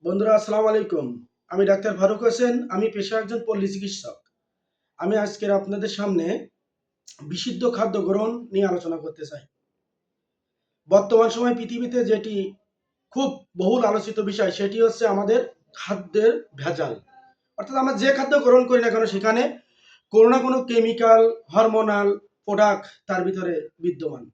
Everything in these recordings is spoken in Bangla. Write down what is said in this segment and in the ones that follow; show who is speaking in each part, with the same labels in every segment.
Speaker 1: বন্ধুরা আসসালামু আলাইকুম। আমি ডাক্তার ফারুক হোসেন। আমি পেশায় একজন পল্লী চিকিৎসক। আমি আজকের আপনাদের সামনে বিশুদ্ধ খাদ্য গ্রহণ নিয়ে আলোচনা করতে চাই। বর্তমান সময়ে পৃথিবীতে যেটি খুব বহুল আলোচিত বিষয় সেটি হচ্ছে আমাদের খাদ্যের ভেজাল। অর্থাৎ আমরা যে খাদ্য গ্রহণ করি না কেন সেখানে কোনো না কোনো কেমিক্যাল, হরমোনাল প্রোডাক্ট তার ভিতরে বিদ্যমান।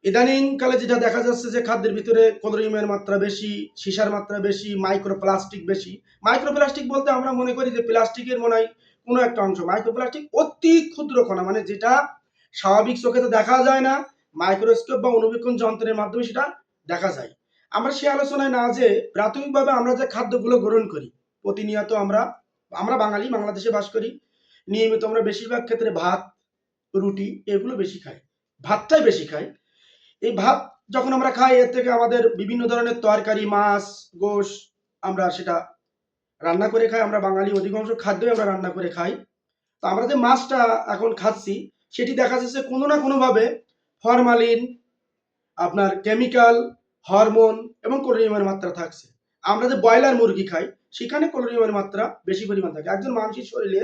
Speaker 1: ইদানিংকালে যেটা দেখা যাচ্ছে যে খাদ্যের ভিতরে ক্লোরিনের মাত্রা বেশি, সীসার মাত্রা বেশি, মাইক্রোপ্লাস্টিক বেশি। মাইক্রোপ্লাস্টিক বলতে আমরা মনে করি যে প্লাস্টিকের মনে হয় কোনো একটা অংশ। মাইক্রোপ্লাস্টিক অতি ক্ষুদ্র কণা, মানে যেটা স্বাভাবিক চোখে তো দেখা যায় না, মাইক্রোস্কোপ বা অণুবীক্ষণ যন্ত্রের মাধ্যমে সেটা দেখা যায়। আমরা সে আলোচনায় না যে প্রাথমিকভাবে আমরা যে খাদ্যগুলো গ্রহণ করি প্রতিনিয়ত আমরা আমরা বাঙালি, বাংলাদেশে বাস করি। নিয়মিত আমরা বেশিরভাগ ক্ষেত্রে ভাত, রুটি এগুলো বেশি খাই। ভাতটাই বেশি খাই। এই ভাত যখন আমরা খাই এর থেকে আমাদের বিভিন্ন ধরনের তরকারি, মাছ, গোশ আমরা সেটা রান্না করে খাই। আমরা বাঙালি অধিকাংশ খাদ্যই আমরা রান্না করে খাই। তো আমরা যে মাছটা এখন খাচ্ছি সেটি দেখা যাচ্ছে কোনো না কোনোভাবে ফরমালিন, আপনার কেমিক্যাল, হরমোন এবং ক্লোরিনের মাত্রা থাকছে। আমরা যে ব্রয়লার মুরগি খাই সেখানে ক্লোরিনের মাত্রা বেশি পরিমাণ থাকে। একজন মানুষের শরীরে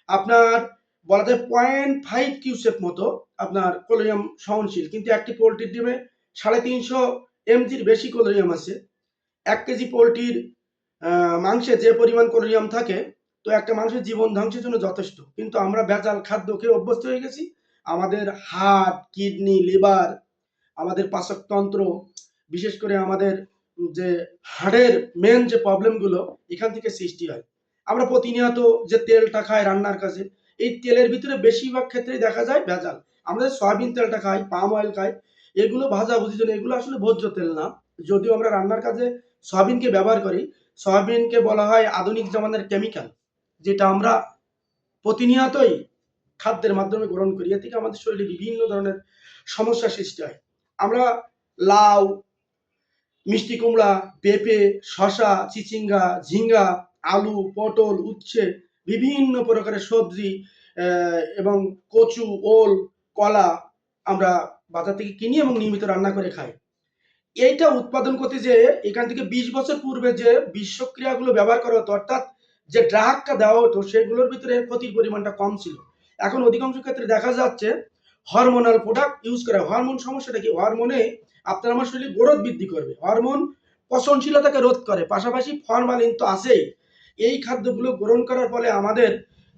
Speaker 1: আপনার বলা যায় 0.5 কিউসেক মতো আপনার ক্লোরিয়াম সহনশীল, কিন্তু একটি পোলট্রির ডিমে 350 এমজির বেশি ক্লোরিয়াম আছে। 1 কেজি পোলট্রির মাংসে যে পরিমাণ ক্লোরিয়াম থাকে, তো একটা মানুষের জীবন ধ্বংসের জন্য যথেষ্ট। কিন্তু আমরা ভেজাল খাদ্য খেয়ে অভ্যস্ত হয়ে গেছি। আমাদের হার্ট, কিডনি, লিভার, আমাদের পাচকতন্ত্র, বিশেষ করে আমাদের যে হাড়ের মেন যে প্রবলেমগুলো এখান থেকে সৃষ্টি হয়। আমরা প্রতিনিয়ত যে তেলটা খাই রান্নার কাজে, এই তেলের ভিতরে বেশিরভাগ ক্ষেত্রেই দেখা যায় ভেজাল। আমরা যে সয়াবিন তেলটা খাই, পাম অয়েল খাই, এগুলো ভাজাভুজির জন্য, এগুলো আসলে ভোজ্য তেল না। যদিও আমরা রান্নার কাজে সয়াবিনকে ব্যবহার করি, সয়াবিনকে বলা হয় আধুনিক জামানার কেমিক্যাল, যেটা আমরা প্রতিনিয়তই খাদ্যের মাধ্যমে গ্রহণ করি। এ থেকে আমাদের শরীরে বিভিন্ন ধরনের সমস্যা সৃষ্টি হয়। আমরা লাউ, মিষ্টি কুমড়া, পেঁপে, শশা, চিচিঙ্গা, ঝিঙ্গা, আলু, পটল, উচ্ছে, বিভিন্ন প্রকারের সবজি এবং কচু, ওল, কলা আমরা বাজার থেকে কিনি এবং নিয়মিত রান্না করে খাই। এইটা উৎপাদন করতে যে এখান থেকে 20 বছর পূর্বে যে বিষক্রিয়াগুলো ব্যবহার করা হতো, অর্থাৎ যে ড্রাগটা দেওয়া হতো সেগুলোর ভিতরে ক্ষতির পরিমাণটা কম ছিল। এখন অধিকাংশ ক্ষেত্রে দেখা যাচ্ছে হরমোনাল প্রোডাক্ট ইউজ করা। হরমোন সমস্যাটা কি? হরমোনে আপনার আমার শরীরে গ্রোথ বৃদ্ধি করবে, হরমোন পচনশীলতাকে রোধ করে, পাশাপাশি ফরমালিন তো আছেই। এই খাদ্যগুলো গ্রহণ করার ফলে আমাদের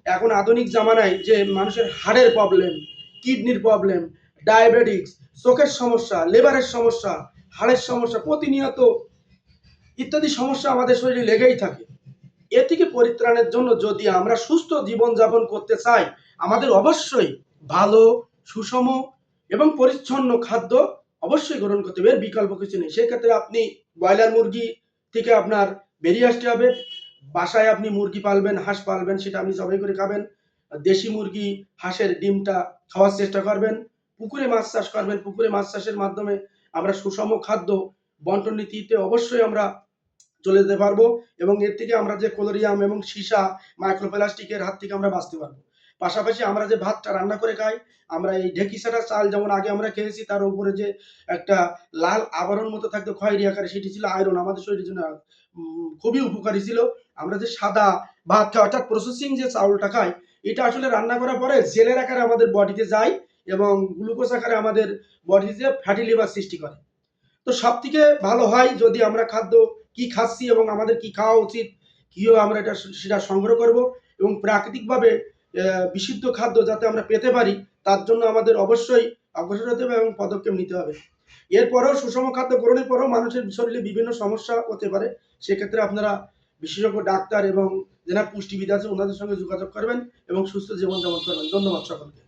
Speaker 1: এখন আধুনিক জামানায় যে মানুষের হাড়ের প্রবলেম, কিডনির প্রবলেম, ডায়াবেটিক্স, চোখের সমস্যা, লিভারের সমস্যা, হাড়ের সমস্যা, প্রতিনিয়ত ইত্যাদি সমস্যা আমাদের শরীরে লেগেই থাকে। এ থেকে পরিত্রাণের জন্য যদি আমরা সুস্থ জীবনযাপন করতে চাই, আমাদের অবশ্যই ভালো, সুষম এবং পরিচ্ছন্ন খাদ্য অবশ্যই গ্রহণ করতে হবে। এর বিকল্প কিছু নেই। সেক্ষেত্রে আপনি ব্রয়লার মুরগি থেকে আপনার বেরিয়ে আসতে হবে। বাসায় আপনি মুরগি পালবেন, হাঁস পালবেন, সেটা আপনি জবাই করে খাবেন। দেশি মুরগি, হাঁসের ডিমটা খাওয়ার চেষ্টা করবেন। পুকুরে মাছ চাষ করবেন। পুকুরে মাছ চাষের মাধ্যমে আমরা সুষম খাদ্য বন্টন নীতিতে অবশ্যই আমরা চলে যেতে পারবো এবং এর থেকে আমরা যে ক্লোরিয়াম এবং সীসা, মাইক্রোপ্লাস্টিকের হাত থেকে আমরা বাঁচতে পারবো। পাশাপাশি আমরা যে ভাতটা রান্না করে খাই, আমরা এই ঢেঁকি ছাড়া চাল যেমন আগে আমরা খেয়েছি, তার উপরে যে একটা লাল আবরণ মতো থাকতো খয়েরি আকারে, সেটি ছিল আয়রন, আমাদের শরীরের জন্য খুবই উপকারী ছিল। আমরা যে সাদা ভাত খাই, অর্থাৎ প্রসেসিং যে চাউলটা খাই, এটা আসলে রান্না করার পরে জেলের আকারে আমাদের বডিতে যায় এবং গ্লুকোজ আকারে আমাদের বডিতে ফ্যাটি লিভার সৃষ্টি করে। তো সব থেকে ভালো হয় যদি আমরা খাদ্য কি খাচ্ছি এবং আমাদের কি খাওয়া উচিত, কিভাবে আমরা সেটা সংগ্রহ করব এবং প্রাকৃতিকভাবে বিশুদ্ধ খাদ্য যাতে আমরা পেতে পারি, তার জন্য আমাদের অবশ্যই অগ্রসর হতে হবে এবং পদক্ষেপ নিতে হবে। এরপরেও সুষম খাদ্য গ্রহণের পরেও মানুষের শরীরে বিভিন্ন সমস্যা হতে পারে। সেক্ষেত্রে আপনারা বিশেষজ্ঞ ডাক্তার এবং যারা পুষ্টিবিদ আছে ওনাদের সঙ্গে যোগাযোগ করবেন এবং সুস্থ জীবনযাপন করবেন। ধন্যবাদ সকলকে।